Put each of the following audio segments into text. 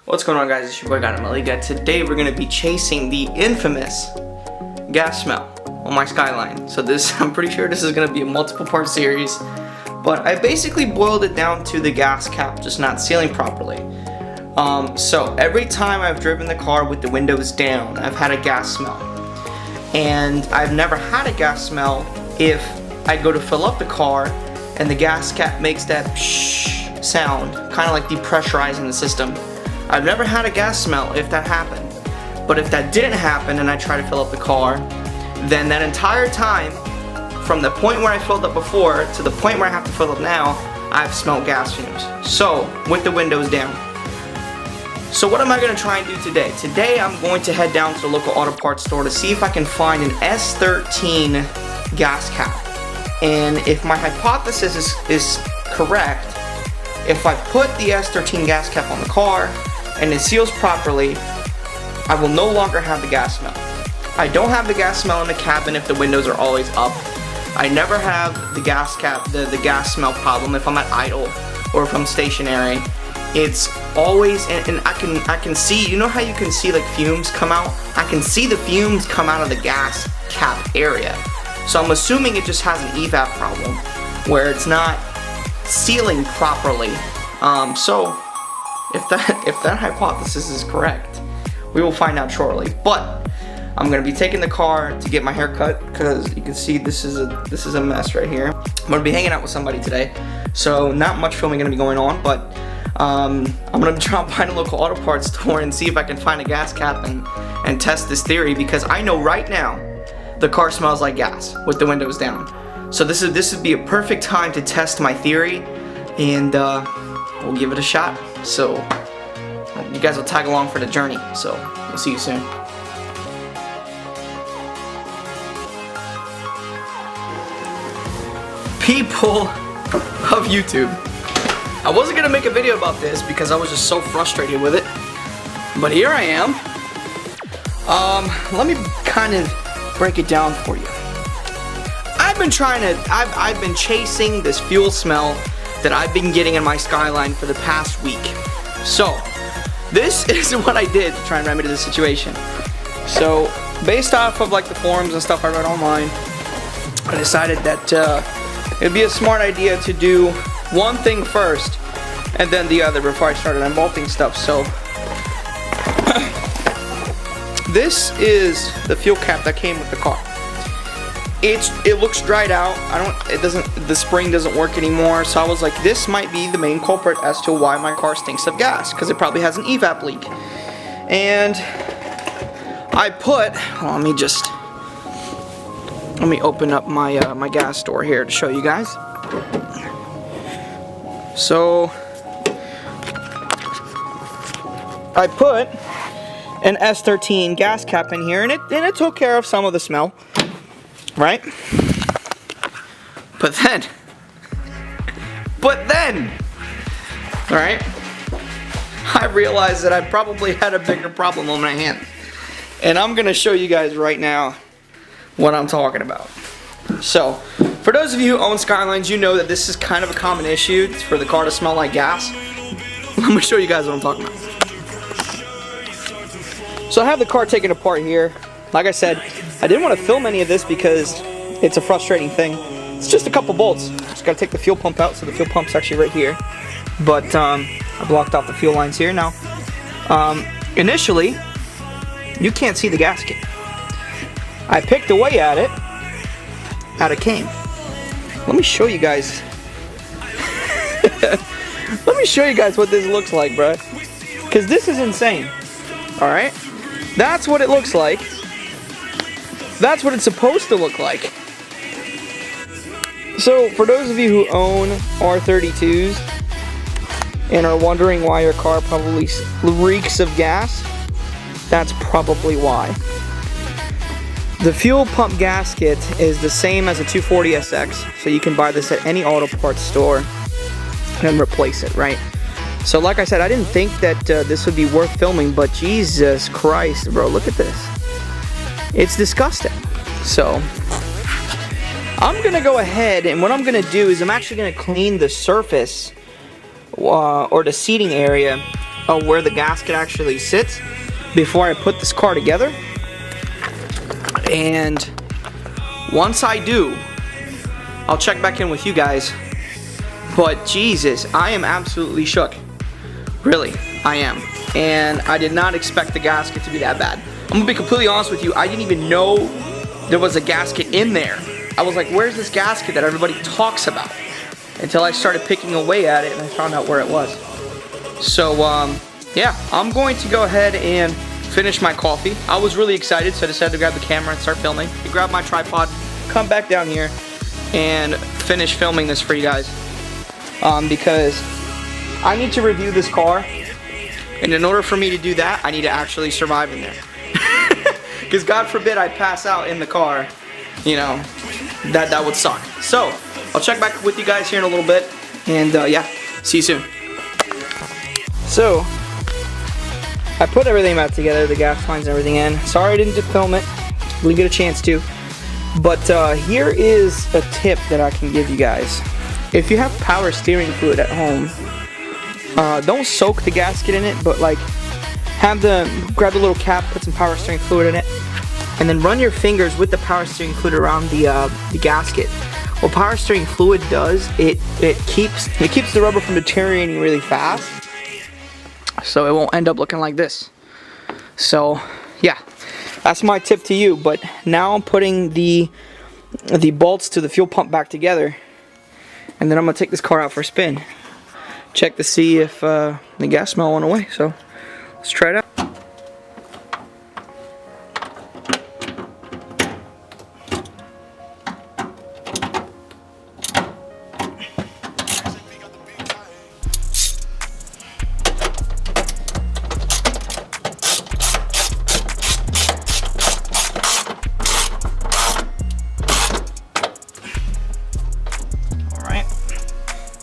What's going on, guys? It's your boy Maliga. Today we're gonna be chasing the infamous gas smell on my Skyline. So I'm pretty sure this is gonna be a multiple part series, but I basically boiled it down to the gas cap just not sealing properly. So every time I've driven the car with the windows down, I've had a gas smell. And I've never had a gas smell if I go to fill up the car and the gas cap makes that shh sound, kind of like depressurizing the system. I've never had a gas smell if that happened. But if that didn't happen and I try to fill up the car, then that entire time, from the point where I filled up before to the point where I have to fill up now, I've smelled gas fumes. So, with the windows down. So what am I going to try and do today? Today I'm going to head down to the local auto parts store to see if I can find an S13 gas cap. And if my hypothesis is correct, if I put the S13 gas cap on the car and it seals properly, I will no longer have the gas smell. I don't have the gas smell in the cabin if the windows are always up. I never have the gas cap, the gas smell problem if I'm at idle or if I'm stationary. It's always, and I can see, you know how you can see like fumes come out? I can see the fumes come out of the gas cap area. So I'm assuming it just has an evap problem where it's not sealing properly. So if that hypothesis is correct, we will find out shortly. But I'm gonna be taking the car to get my hair cut because you can see this is a mess right here. I'm gonna be hanging out with somebody today, so not much filming gonna be going on, but I'm gonna try to find a local auto parts store and see if I can find a gas cap and test this theory, because I know right now the car smells like gas with the windows down. So this would be a perfect time to test my theory, and we'll give it a shot. So you guys will tag along for the journey. So we'll see you soon. People of YouTube, I wasn't gonna make a video about this because I was just so frustrated with it, but here I am. Let me kind of break it down for you. I've been chasing this fuel smell that I've been getting in my Skyline for the past week. So this is what I did to try and remedy the situation. So based off of like the forums and stuff I read online, I decided that it'd be a smart idea to do one thing first and then the other before I started unbolting stuff. So this is the fuel cap that came with the car. It looks dried out. The spring doesn't work anymore. So I was like, this might be the main culprit as to why my car stinks of gas, because it probably has an evap leak. And I put, let me open up my my gas store here to show you guys. So I put an S13 gas cap in here, and it took care of some of the smell, right? But then, all right, I realized that I probably had a bigger problem on my hands, and I'm gonna show you guys right now what I'm talking about. So, for those of you who own Skylines, you know that this is kind of a common issue for the car to smell like gas. Let me show you guys what I'm talking about. So I have the car taken apart here. Like I said, I didn't want to film any of this because it's a frustrating thing. It's just a couple bolts. Just gotta take the fuel pump out, so the fuel pump's actually right here. But I blocked off the fuel lines here. Now, initially, you can't see the gasket. I picked away at it, out it came. Let me show you guys. Let me show you guys what this looks like, bruh. Because this is insane. Alright? That's what it looks like. That's what it's supposed to look like. So, for those of you who own R32s and are wondering why your car probably reeks of gas, that's probably why. The fuel pump gasket is the same as a 240SX, so you can buy this at any auto parts store and replace it, right? So like I said, I didn't think that this would be worth filming, but Jesus Christ, bro, look at this. It's disgusting. So I'm gonna go ahead, and what I'm gonna do is I'm actually gonna clean the surface or the seating area of where the gasket actually sits before I put this car together. And once I do, I'll check back in with you guys. But Jesus, I am absolutely shook. Really, I am. And I did not expect the gasket to be that bad. I'm gonna be completely honest with you, I didn't even know there was a gasket in there. I was like, where's this gasket that everybody talks about? Until I started picking away at it and I found out where it was. So, yeah, I'm going to go ahead and finish my coffee. I was really excited, so I decided to grab the camera and start filming. I grabbed my tripod, come back down here, and finish filming this for you guys. Because I need to review this car, and in order for me to do that, I need to actually survive in there. Because God forbid I pass out in the car, you know, that would suck. So, I'll check back with you guys here in a little bit, and yeah, see you soon. So, I put everything back together, the gas lines and everything in. Sorry I didn't film it, really get a chance to. But here is a tip that I can give you guys. If you have power steering fluid at home, don't soak the gasket in it, but like grab the little cap, put some power steering fluid in it, and then run your fingers with the power steering fluid around the gasket. What power steering fluid does, it keeps the rubber from deteriorating really fast, so it won't end up looking like this. So yeah, that's my tip to you. But now I'm putting the bolts to the fuel pump back together, and then I'm gonna take this car out for a spin, check to see if the gas smell went away. So let's try it out.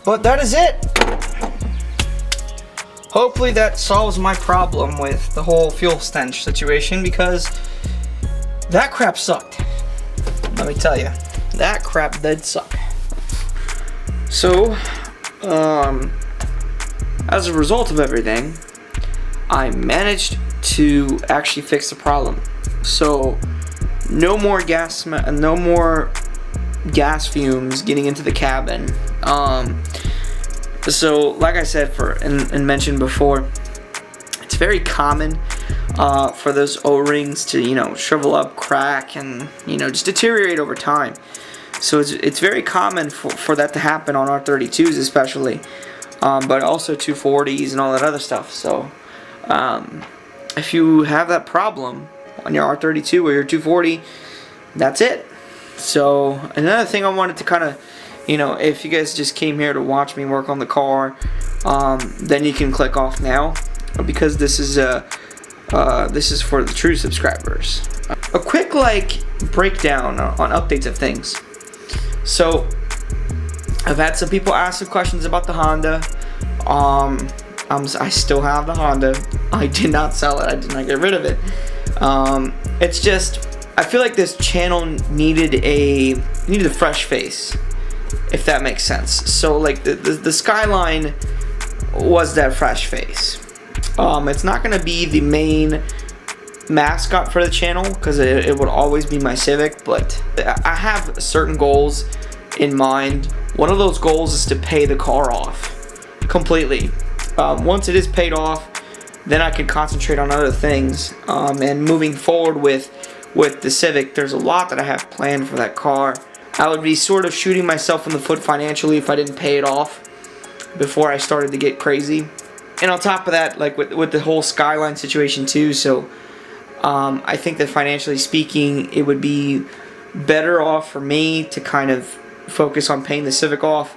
But that is it. Hopefully that solves my problem with the whole fuel stench situation, because that crap sucked. Let me tell you, that crap did suck. So, as a result of everything, I managed to actually fix the problem. So, no more gas fumes getting into the cabin. So like I said and mentioned before, it's very common for those O-rings to, you know, shrivel up, crack, and, you know, just deteriorate over time. So it's very common for that to happen on R32s especially, but also 240s and all that other stuff. So if you have that problem on your R32 or your 240, that's it. So another thing I wanted to kind of, you know, if you guys just came here to watch me work on the car, then you can click off now, because this is for the true subscribers. A quick breakdown on updates of things. So I've had some people ask some questions about the Honda. I still have the Honda. I did not sell it. I did not get rid of it. It's just, I feel like this channel needed a fresh face, if that makes sense. So like the Skyline was that fresh face. It's not gonna be the main mascot for the channel, because it would always be my Civic, but I have certain goals in mind. One of those goals is to pay the car off completely. Once it is paid off, then I can concentrate on other things. And moving forward with the Civic, there's a lot that I have planned for that car. I would be sort of shooting myself in the foot financially if I didn't pay it off before I started to get crazy. And on top of that, like with the whole Skyline situation too, so I think that financially speaking, it would be better off for me to kind of focus on paying the Civic off.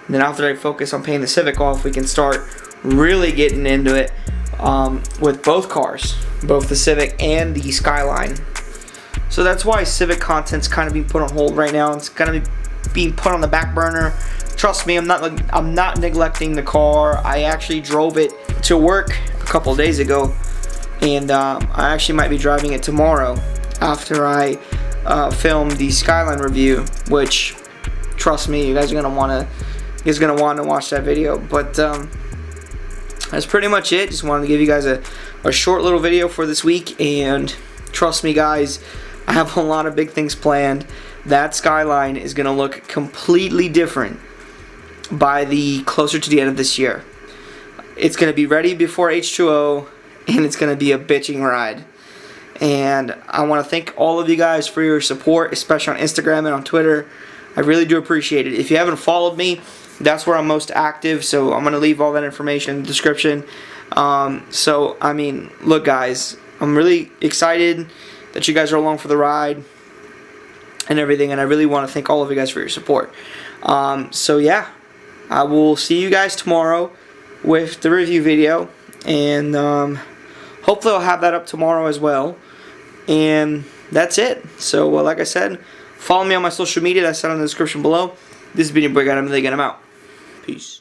And then after I focus on paying the Civic off, we can start really getting into it with both cars, both the Civic and the Skyline. So that's why Civic content's kind of being put on hold right now. It's kind of being put on the back burner. Trust me, I'm not neglecting the car. I actually drove it to work a couple days ago, and I actually might be driving it tomorrow after I film the Skyline review. Which, trust me, you guys are gonna want to watch that video. But that's pretty much it. Just wanted to give you guys a short little video for this week, and trust me guys, I have a lot of big things planned. That skyline is going to look completely different by the closer to the end of this year. It's going to be ready before H2O, and it's going to be a bitching ride. And I want to thank all of you guys for your support, especially on Instagram and on Twitter. I really do appreciate it. If you haven't followed me, that's where I'm most active, so I'm going to leave all that information in the description. So, I mean, look guys, I'm really excited that you guys are along for the ride and everything, and I really want to thank all of you guys for your support. So yeah, I will see you guys tomorrow with the review video, and hopefully I'll have that up tomorrow as well. And that's it. So like I said, follow me on my social media, that's down in the description below. This has been your boy, I'm out. Peace.